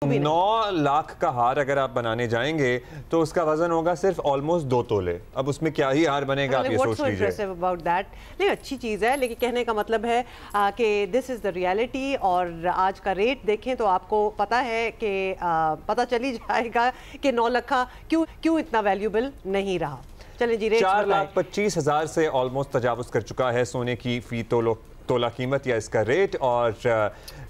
9 लाख का हार अगर आप बनाने जाएंगे तो उसका वजन होगा सिर्फ ऑलमोस्ट 2 तोले। अब उसमें क्या ही हार बनेगा, आप ये सोच लीजिए। नहीं, अच्छी चीज़ है, लेकिन कहने का मतलब है कि दिस इज़ द रियलिटी। और आज का रेट देखें तो आपको पता है कि पता चली जाएगा कि 9 लाख क्यों इतना वैल्यूबल नहीं रहा। चलें जी, रेट 4,25,000 से ऑलमोस्ट तजावुज़ कर चुका है सोने की फी तोला कीमत या इसका रेट। और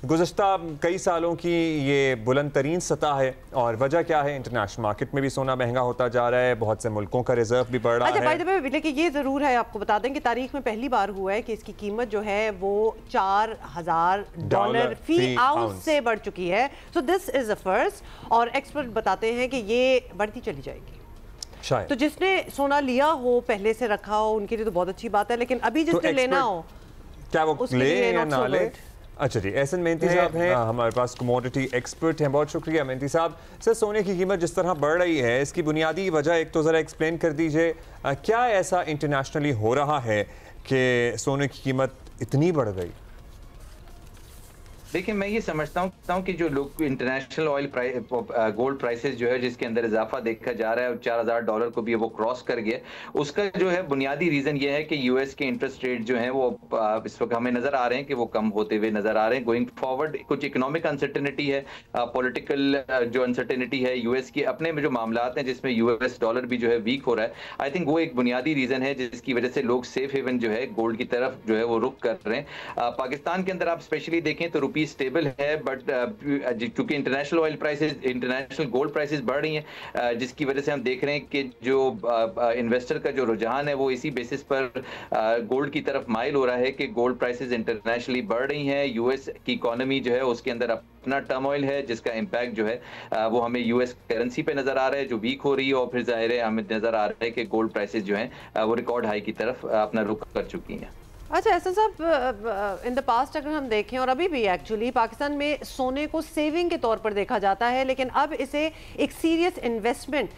गुज़श्ता कई सालों की ये बुलंद तरीन सतह है। और वजह क्या है? इंटरनेशनल मार्केट में भी सोना महंगा होता जा रहा है, बहुत से मुल्कों का रिजर्व भी बढ़ रहा है। लेकिन ये ज़रूर है, आपको बता दें कि तारीख में पहली बार हुआ है कि इसकी कीमत जो है वो $4,000 फी आउंस से बढ़ चुकी है। So this is a first. और एक्सपर्ट बताते हैं कि ये बढ़ती चली जाएगी। तो जिसने सोना लिया हो, पहले से रखा हो, उनके लिए तो बहुत अच्छी बात है, लेकिन अभी जिसने लेना हो क्या वो ले या ना ले। अच्छा जी, एहसन मेहंती साहब हैं हमारे पास, कमोडिटी एक्सपर्ट हैं। बहुत शुक्रिया मेहंती साहब। सर, सोने की कीमत जिस तरह बढ़ रही है, इसकी बुनियादी वजह एक तो ज़रा एक्सप्लेन कर दीजिए। क्या ऐसा इंटरनेशनली हो रहा है कि सोने की कीमत इतनी बढ़ गई? देखिए, मैं ये समझता हूँ कि जो लोग इंटरनेशनल ऑयल गोल्ड प्राइसेस जो है जिसके अंदर इजाफा देखा जा रहा है और $4,000 को भी वो क्रॉस कर गया, उसका जो है बुनियादी रीजन ये है कि यूएस के इंटरेस्ट रेट जो है वो इस वक्त हमें नजर आ रहे हैं कि वो कम होते हुए नजर आ रहे हैं। गोइंग फॉरवर्ड कुछ इकोनॉमिक अनसर्टेनिटी है, पॉलिटिकल जो अनसर्टेनिटी है, यूएस की अपने में जो मामला हैं जिसमें यूएस डॉलर भी जो है वीक हो रहा है। आई थिंक वो एक बुनियादी रीजन है जिसकी वजह से लोग सेफ हेवन जो है गोल्ड की तरफ जो है वो रुख कर रहे हैं। पाकिस्तान के अंदर आप स्पेशली देखें तो रुपी स्टेबल है, बट क्योंकि international oil prices, international gold prices बढ़ रही हैं, जिसकी वजह से हम देख रहे हैं कि जो इन्वेस्टर का जो रुझान है वो इसी बेसिस पर गोल्ड की तरफ माइल हो रहा है कि गोल्ड प्राइसेस इंटरनेशनली बढ़ रही हैं। यूएस की इकोनॉमी जो है उसके अंदर अपना टर्मोइल है जिसका इम्पैक्ट जो है वो हमें यूएस करेंसी पे नजर आ रहा है जो वीक हो रही है, और फिर जाहिर है हमें नजर आ रहा है कि गोल्ड प्राइसेस जो हैं वो रिकॉर्ड हाई की तरफ अपना रुख कर चुकी हैं। अच्छा, ऐसा साहब, इन द पास्ट अगर हम देखें और अभी भी एक्चुअली पाकिस्तान में सोने को सेविंग के तौर पर देखा जाता है, लेकिन अब इसे एक सीरियस इन्वेस्टमेंट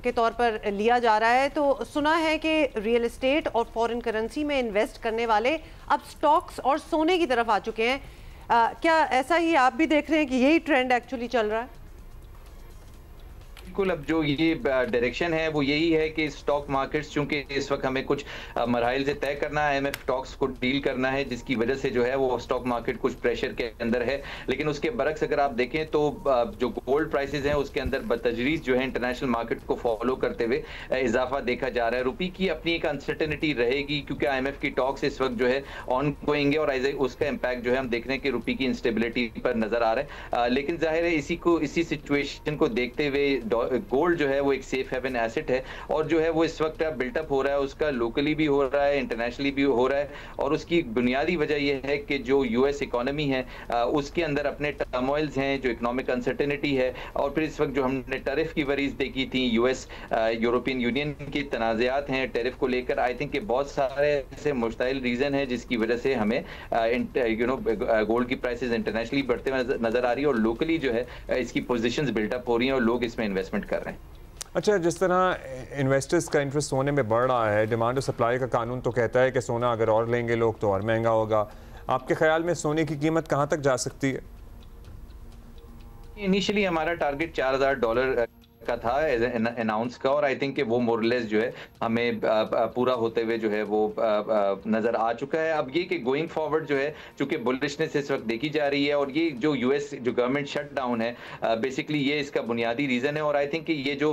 के तौर पर लिया जा रहा है। तो सुना है कि रियल एस्टेट और फॉरेन करेंसी में इन्वेस्ट करने वाले अब स्टॉक्स और सोने की तरफ आ चुके हैं। क्या ऐसा ही आप भी देख रहे हैं कि यही ट्रेंड एक्चुअली चल रहा है? बिल्कुल, अब जो ये डायरेक्शन है वो यही है कि स्टॉक मार्केट्स, चूंकि इस वक्त हमें कुछ मराइल से तय करना है, IMF स्टॉक्स को डील करना है, जिसकी वजह से जो है वो स्टॉक मार्केट कुछ प्रेशर के अंदर है। लेकिन उसके बरक्स अगर आप देखें तो जो गोल्ड प्राइसेस हैं उसके अंदर बतदरीज जो है इंटरनेशनल मार्केट को फॉलो करते हुए इजाफा देखा जा रहा है। रुपये की अपनी एक अनसर्टेनिटी रहेगी क्योंकि IMF की टॉक्स इस वक्त जो है ऑन गोइंग है, और उसका इम्पैक्ट जो है हम देख रहे हैं कि रुपये की इंस्टेबिलिटी पर नजर आ रहा है। लेकिन जाहिर है इसी सिचुएशन को देखते हुए गोल्ड जो है वो एक सेफ हेवन एसेट है, और जो है वो इस वक्त बिल्टअप हो रहा है, उसका लोकली भी हो रहा है, इंटरनेशनली भी हो रहा है। और उसकी बुनियादी वजह यह है कि जो यूएस इकोनॉमी है उसके अंदर अपने टर्मोइल्स हैं, जो इकोनॉमिक अनसर्टेनिटी है, और फिर इस वक्त जो हमने टैरिफ की वरीज देखी थी, यूएस यूरोपियन यूनियन की तनाज़ात हैं टैरिफ को लेकर। आई थिंक कि बहुत सारे ऐसे मुश्ताइल रीजन है जिसकी वजह से हमें गोल्ड की प्राइसेस इंटरनेशनली बढ़ते हुए नजर आ रही है, और लोकली जो है इसकी पोजिशन बिल्टअप हो रही है और लोग इसमें इन्वेस्टमेंट कर रहे हैं। अच्छा, जिस तरह इन्वेस्टर्स का इंटरेस्ट सोने में बढ़ रहा है, डिमांड और सप्लाई का कानून तो कहता है कि सोना अगर और लेंगे लोग तो और महंगा होगा। आपके ख्याल में सोने की कीमत कहाँ तक जा सकती है? इनिशियली हमारा टारगेट $4,000 का था अनाउंस का, और आई थिंक कि वो मोरलेस जो है हमें पूरा होते हुए जो है वो नजर आ चुका है। अब ये कि गोइंग फॉरवर्ड जो है चूंकि बुलिशनेस इस वक्त देखी जा रही है, और ये जो यूएस जो गवर्नमेंट शट डाउन है बेसिकली ये इसका बुनियादी रीजन है। और आई थिंक कि ये जो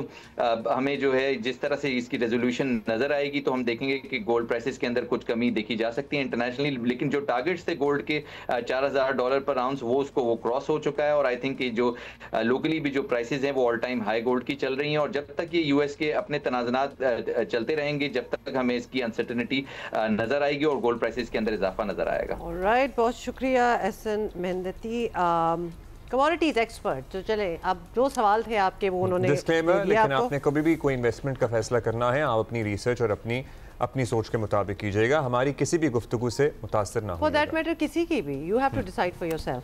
हमें जो है जिस तरह से इसकी रेजोल्यूशन नजर आएगी तो हम देखेंगे कि गोल्ड प्राइसेस के अंदर कुछ कमी देखी जा सकती है इंटरनेशनली। लेकिन जो टारगेट्स थे गोल्ड के $4,000 पर आउंस वो क्रॉस हो चुका है, और आई थिंक कि जो लोकली भी जो प्राइसेस हैं वो ऑल टाइम हाई गोल्ड की चल रही हैं। और जब तक ये यूएस के अपने तनाज़ात चलते रहेंगे, जब तक हमें इसकी अनसर्टेनिटी नजर आएगी और गोल्ड प्राइसेस के अंदर इजाफा नजर आएगा। ऑलराइट, बहुत शुक्रिया एहसन मेहंती, कमोडिटीज एक्सपर्ट। तो चले, अब जो सवाल थे आपके वो उन्होंने डिस्क्लेमर, लेकिन आपने कभी भी कोई इन्वेस्टमेंट का फैसला करना है, आप अपनी रिसर्च और अपनी सोच के मुताबिक कीजिएगा। हमारी किसी भी गुफ्तगू से मुतासर ना हो, फॉर दैट मैटर किसी की भी, you have to decide for yourself.